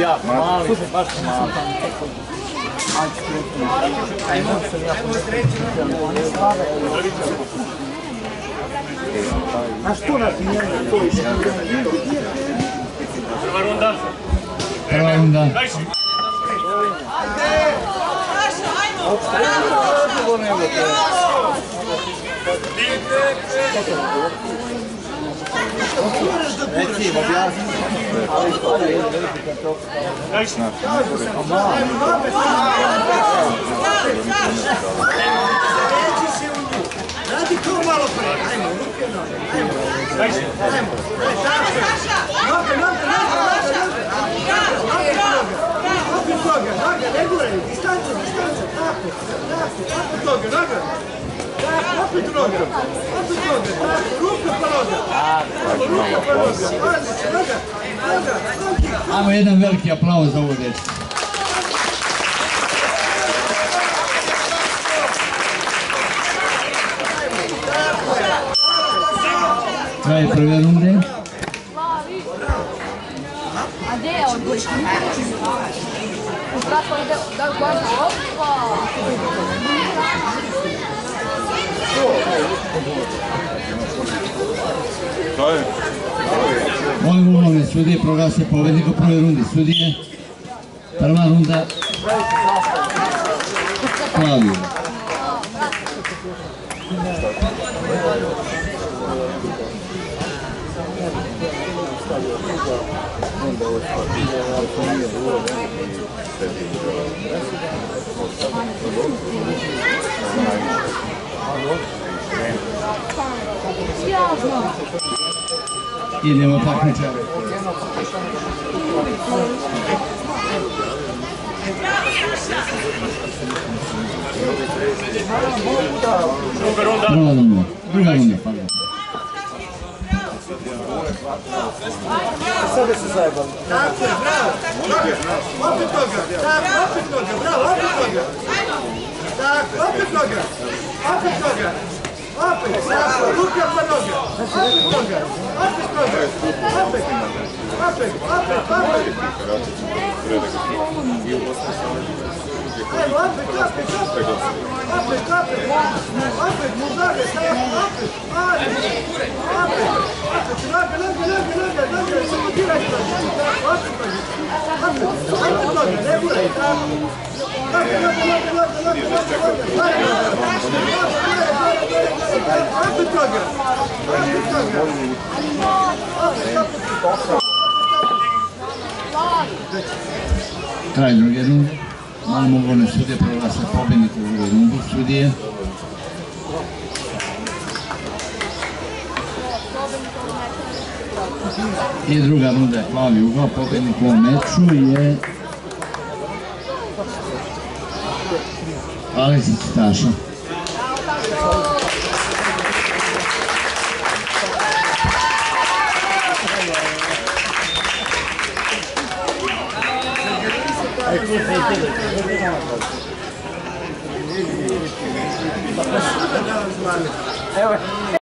jako mali, baš mali. A što nas mijenja to iz Prva runda. Prva runda. Reci, objasni. Radi to malo pre. Ajmo, ruke noge. Ajmo. Noge. Opet noge, ne guraj. Distanca. Tako. Opet noge. Opet noge. Ruka pa noga. Ajmo jedan veliki aplauz za ovu djecu. Kraj prve runde. A gdje je odboj? Ukratko ide da gledam. Opa! Molim ulovne sudije proglase pobednika u prvoj rundi. Sudije, prva runda, Klaviju. Idemo takmičare. Druga runda, pardon. Sada se zajebali. Tako je, bravo. Opet noga. Bravo, opet noga. Tako, opet noga. Opet, tako, ruka pa noga. Opet noga. Ajmo, opet, mužage, tako, opet, noga, samo diraj to, opet noga, ne guraj, tako, opet noga, Kraj druge runde. Molim ulovne sudije proglase pobednika u drugoj rundi. Sudije. I druga runda je plavi ugao. Pobednik u ovom meču je Aleksić Staša. Evo.